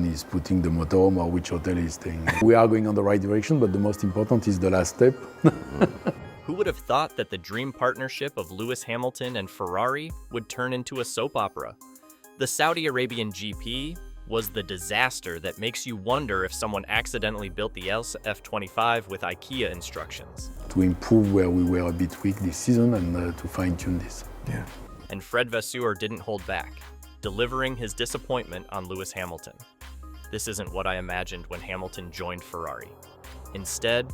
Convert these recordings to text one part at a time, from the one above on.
when he's putting the motorhome or which hotel he's staying. We are going on the right direction, but the most important is the last step. Who would have thought that the dream partnership of Lewis Hamilton and Ferrari would turn into a soap opera? The Saudi Arabian GP was the disaster that makes you wonder if someone accidentally built the SF25 with IKEA instructions. To improve where we were a bit weak this season and to fine-tune this. Yeah. And Fred Vasseur didn't hold back, delivering his disappointment on Lewis Hamilton. This isn't what I imagined when Hamilton joined Ferrari. Instead,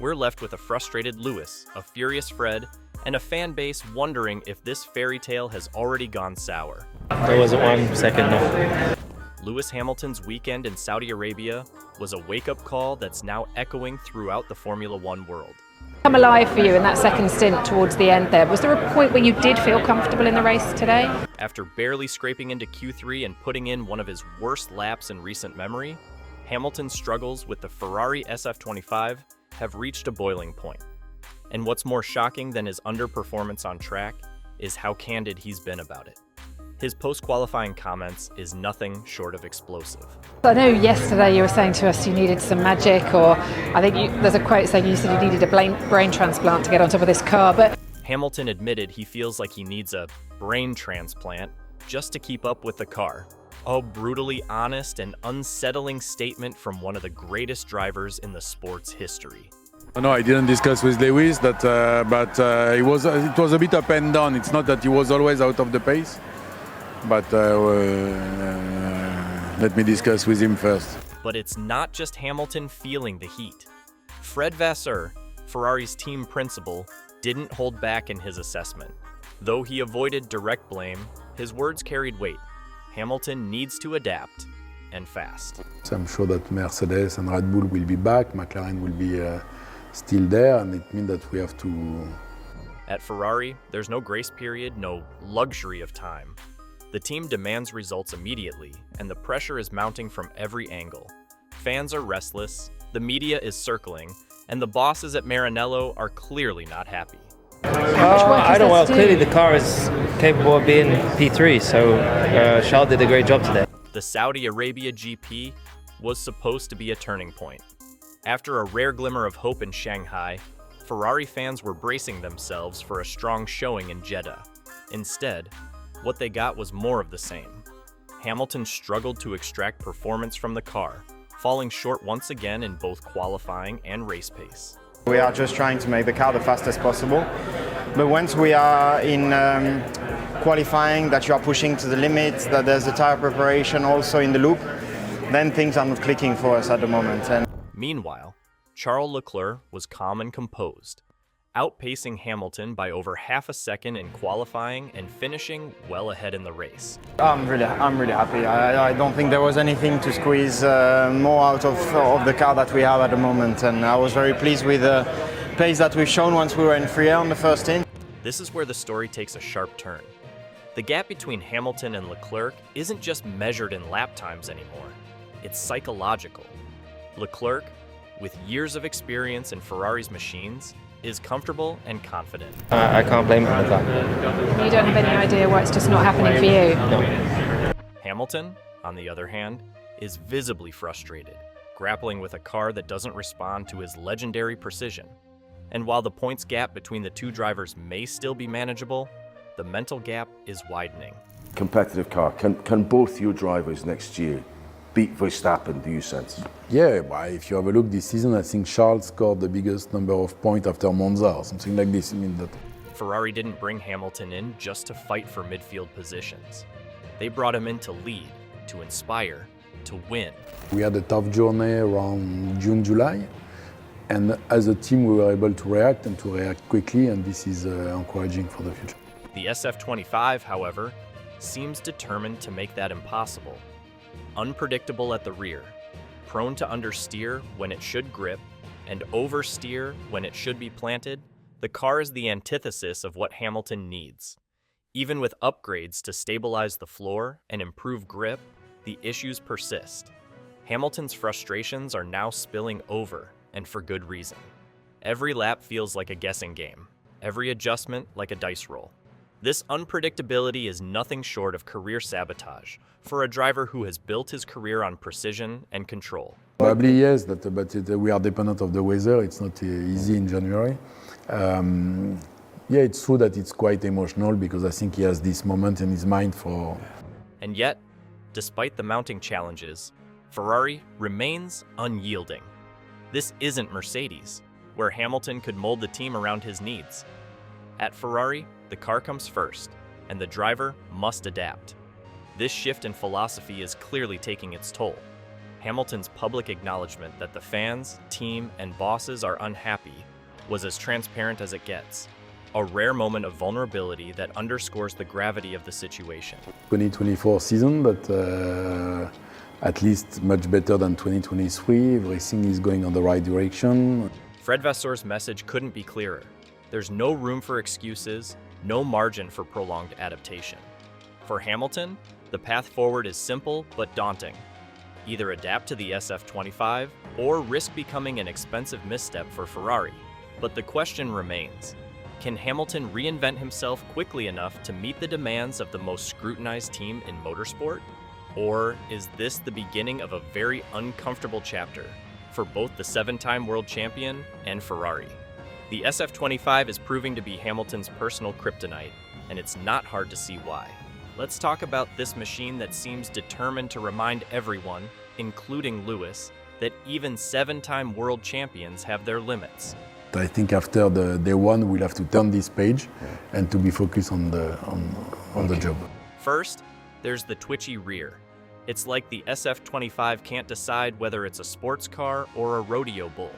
we're left with a frustrated Lewis, a furious Fred, and a fan base wondering if this fairy tale has already gone sour. There wasn't 1 second, no. Lewis Hamilton's weekend in Saudi Arabia was a wake-up call that's now echoing throughout the Formula One world. Come alive for you in that second stint towards the end there. Was there a point where you did feel comfortable in the race today? After barely scraping into Q3 and putting in one of his worst laps in recent memory, Hamilton's struggles with the Ferrari SF25 have reached a boiling point. And what's more shocking than his underperformance on track is how candid he's been about it. His post-qualifying comments is nothing short of explosive. I know yesterday you were saying to us you needed some magic, or I think there's a quote saying you said you needed a brain transplant to get on top of this car, but Hamilton admitted he feels like he needs a brain transplant just to keep up with the car. A brutally honest and unsettling statement from one of the greatest drivers in the sport's history. No, I didn't discuss with Lewis that, but it was a bit up and down. It's not that he was always out of the pace, but let me discuss with him first. But it's not just Hamilton feeling the heat. Fred Vasseur, Ferrari's team principal, didn't hold back in his assessment. Though he avoided direct blame, his words carried weight. Hamilton needs to adapt, and fast. So I'm sure that Mercedes and Red Bull will be back, McLaren will be still there, and it means that we have to... At Ferrari, there's no grace period, no luxury of time. The team demands results immediately, and the pressure is mounting from every angle. Fans are restless, the media is circling, and the bosses at Maranello are clearly not happy. I don't know. Clearly the car is capable of being P3, so Charles did a great job today. The Saudi Arabia GP was supposed to be a turning point. After a rare glimmer of hope in Shanghai, Ferrari fans were bracing themselves for a strong showing in Jeddah. Instead, what they got was more of the same. Hamilton struggled to extract performance from the car, falling short once again in both qualifying and race pace. We are just trying to make the car the fastest possible, but once we are in qualifying, that you are pushing to the limits, that there's a tire preparation also in the loop, then things are not clicking for us at the moment. Meanwhile, Charles Leclerc was calm and composed, outpacing Hamilton by over half a second in qualifying and finishing well ahead in the race. I'm really happy. I don't think there was anything to squeeze more out of the car that we have at the moment, and I was very pleased with the pace that we've shown once we were in free air on the first stint. This is where the story takes a sharp turn. The gap between Hamilton and Leclerc isn't just measured in lap times anymore. It's psychological. Leclerc, with years of experience in Ferrari's machines, is comfortable and confident. I can't blame him for that. you don't have any idea why it's just not happening for you. No. Hamilton, on the other hand, is visibly frustrated, grappling with a car that doesn't respond to his legendary precision. And while the points gap between the two drivers may still be manageable, the mental gap is widening. Competitive car. Can both your drivers next year beat Verstappen, do you sense? Yeah, well, if you have a look this season, I think Charles scored the biggest number of points after Monza or something like this. I mean that. Ferrari didn't bring Hamilton in just to fight for midfield positions. They brought him in to lead, to inspire, to win. We had a tough journey around June, July, and as a team we were able to react and to react quickly, and this is encouraging for the future. The SF25, however, seems determined to make that impossible. Unpredictable at the rear, prone to understeer when it should grip, and oversteer when it should be planted, the car is the antithesis of what Hamilton needs. Even with upgrades to stabilize the floor and improve grip, the issues persist. Hamilton's frustrations are now spilling over, and for good reason. Every lap feels like a guessing game, every adjustment like a dice roll. This unpredictability is nothing short of career sabotage for a driver who has built his career on precision and control. Probably yes, but we are dependent of the weather. It's not easy in January. Yeah, it's true that it's quite emotional because I think he has this moment in his mind for... And yet, despite the mounting challenges, Ferrari remains unyielding. This isn't Mercedes, where Hamilton could mold the team around his needs. At Ferrari, the car comes first, and the driver must adapt. This shift in philosophy is clearly taking its toll. Hamilton's public acknowledgement that the fans, team, and bosses are unhappy was as transparent as it gets. A rare moment of vulnerability that underscores the gravity of the situation. 2024 season, but at least much better than 2023. Everything is going on the right direction. Fred Vasseur's message couldn't be clearer. There's no room for excuses, no margin for prolonged adaptation. For Hamilton, the path forward is simple but daunting. Either adapt to the SF25 or risk becoming an expensive misstep for Ferrari. But the question remains, can Hamilton reinvent himself quickly enough to meet the demands of the most scrutinized team in motorsport? Or is this the beginning of a very uncomfortable chapter for both the 7-time world champion and Ferrari? The SF25 is proving to be Hamilton's personal kryptonite, and it's not hard to see why. Let's talk about this machine that seems determined to remind everyone, including Lewis, that even 7-time world champions have their limits. I think after the day one, we'll have to turn this page and to be focused on the job. First, there's the twitchy rear. It's like the SF25 can't decide whether it's a sports car or a rodeo bull.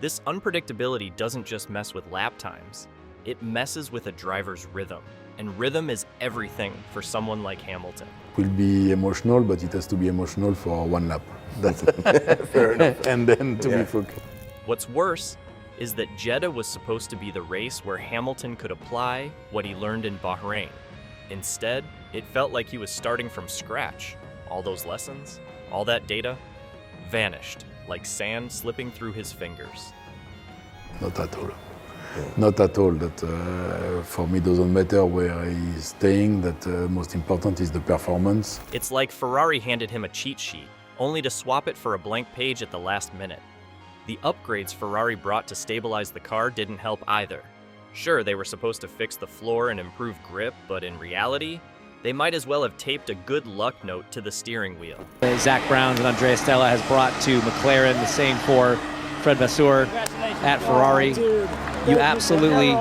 This unpredictability doesn't just mess with lap times, it messes with a driver's rhythm. And rhythm is everything for someone like Hamilton. It will be emotional, but it has to be emotional for one lap. That's fair enough. And then to be focused. What's worse is that Jeddah was supposed to be the race where Hamilton could apply what he learned in Bahrain. Instead, it felt like he was starting from scratch. All those lessons, all that data, vanished like sand slipping through his fingers. Not at all. Not at all. That for me doesn't matter where he's staying. That most important is the performance. It's like Ferrari handed him a cheat sheet, only to swap it for a blank page at the last minute. The upgrades Ferrari brought to stabilize the car didn't help either. Sure, they were supposed to fix the floor and improve grip, but in reality, they might as well have taped a good luck note to the steering wheel. Zach Brown and Andrea Stella has brought to McLaren, the same for Fred Vasseur at Ferrari. You absolutely...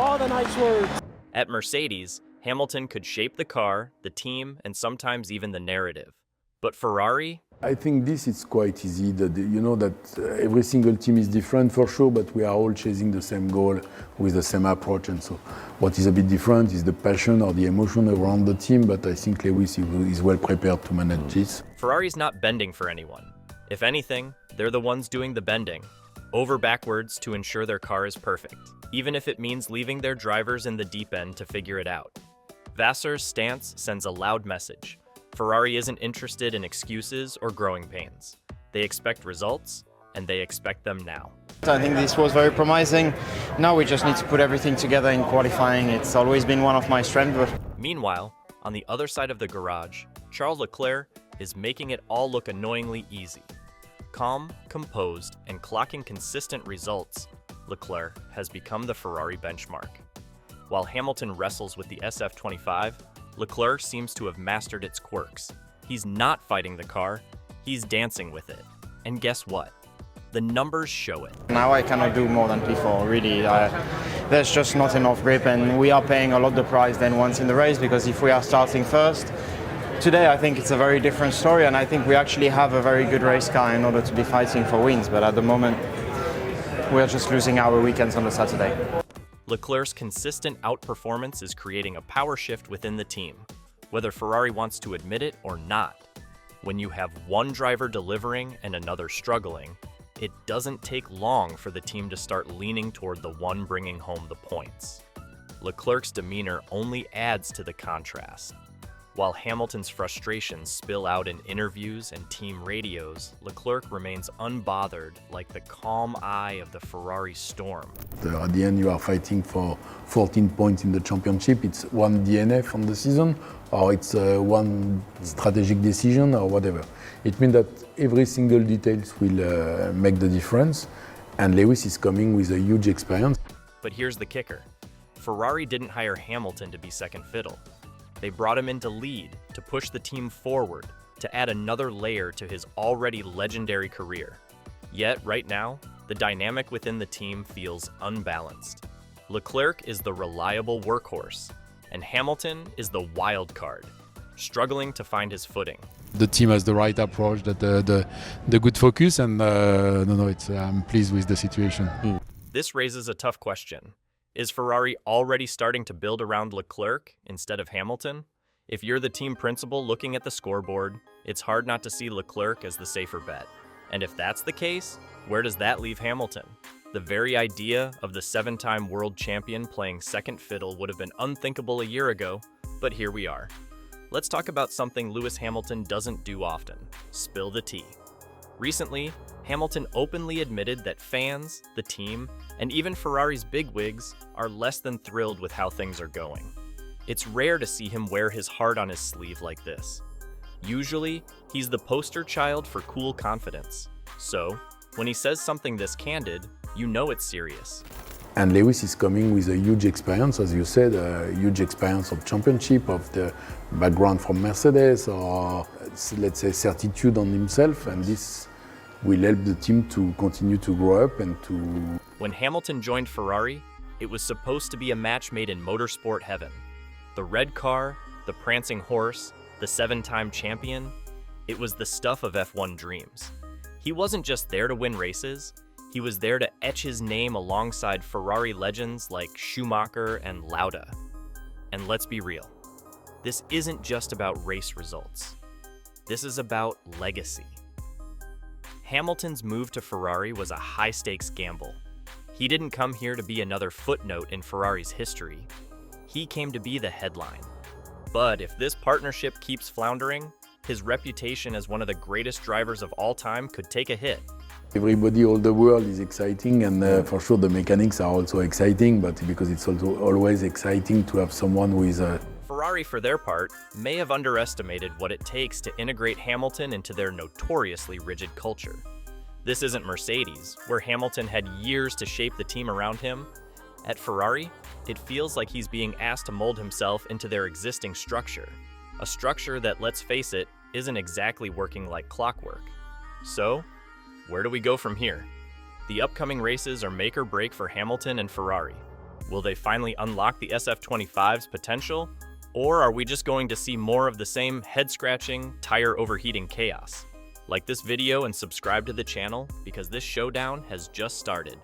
At Mercedes, Hamilton could shape the car, the team, and sometimes even the narrative. But Ferrari? I think this is quite easy. You know that every single team is different for sure, but we are all chasing the same goal with the same approach. And so what is a bit different is the passion or the emotion around the team, but I think Lewis is well prepared to manage this. Ferrari's not bending for anyone. If anything, they're the ones doing the bending, over backwards to ensure their car is perfect, even if it means leaving their drivers in the deep end to figure it out. Vasseur's stance sends a loud message. Ferrari isn't interested in excuses or growing pains. They expect results, and they expect them now. I think this was very promising. Now we just need to put everything together in qualifying. It's always been one of my strengths. Meanwhile, on the other side of the garage, Charles Leclerc is making it all look annoyingly easy. Calm, composed, and clocking consistent results, Leclerc has become the Ferrari benchmark. While Hamilton wrestles with the SF25, Leclerc seems to have mastered its quirks. He's not fighting the car, he's dancing with it. And guess what? The numbers show it. Now I cannot do more than P4, really. There's just not enough grip, and we are paying a lot the price than once in the race, because if we are starting first, today I think it's a very different story, and I think we actually have a very good race car in order to be fighting for wins, but at the moment we're just losing our weekends on the Saturday. Leclerc's consistent outperformance is creating a power shift within the team, whether Ferrari wants to admit it or not. When you have one driver delivering and another struggling, it doesn't take long for the team to start leaning toward the one bringing home the points. Leclerc's demeanor only adds to the contrast. While Hamilton's frustrations spill out in interviews and team radios, Leclerc remains unbothered, like the calm eye of the Ferrari storm. At the end, you are fighting for 14 points in the championship. It's one DNF on the season, or it's one strategic decision, or whatever. It means that every single details will make the difference, and Lewis is coming with a huge experience. But here's the kicker. Ferrari didn't hire Hamilton to be second fiddle. They brought him in to lead, to push the team forward, to add another layer to his already legendary career. Yet, right now, the dynamic within the team feels unbalanced. Leclerc is the reliable workhorse, and Hamilton is the wild card, struggling to find his footing. The team has the right approach, the good focus, and I'm pleased with the situation. This raises a tough question. Is Ferrari already starting to build around Leclerc instead of Hamilton? If you're the team principal looking at the scoreboard, it's hard not to see Leclerc as the safer bet. And if that's the case, where does that leave Hamilton? The very idea of the 7-time world champion playing second fiddle would have been unthinkable a year ago, but here we are. Let's talk about something Lewis Hamilton doesn't do often: spill the tea. Recently, Hamilton openly admitted that fans, the team, and even Ferrari's bigwigs are less than thrilled with how things are going. It's rare to see him wear his heart on his sleeve like this. Usually, he's the poster child for cool confidence. So, when he says something this candid, you know it's serious. And Lewis is coming with a huge experience, as you said, a huge experience of championship, of the background from Mercedes, or let's say certitude on himself, and this will help the team to continue to grow up and to... When Hamilton joined Ferrari, it was supposed to be a match made in motorsport heaven. The red car, the prancing horse, the 7-time champion, it was the stuff of F1 dreams. He wasn't just there to win races, he was there to etch his name alongside Ferrari legends like Schumacher and Lauda. And let's be real, this isn't just about race results. This is about legacy. Hamilton's move to Ferrari was a high-stakes gamble. He didn't come here to be another footnote in Ferrari's history. He came to be the headline. But if this partnership keeps floundering, his reputation as one of the greatest drivers of all time could take a hit. Everybody, all the world is exciting, and for sure the mechanics are also exciting, but because it's also always exciting to have someone who is a... Ferrari, for their part, may have underestimated what it takes to integrate Hamilton into their notoriously rigid culture. This isn't Mercedes, where Hamilton had years to shape the team around him. At Ferrari, it feels like he's being asked to mold himself into their existing structure, a structure that, let's face it, isn't exactly working like clockwork. So, where do we go from here? The upcoming races are make or break for Hamilton and Ferrari. Will they finally unlock the SF25's potential? Or are we just going to see more of the same head-scratching, tire overheating chaos? Like this video and subscribe to the channel because this showdown has just started.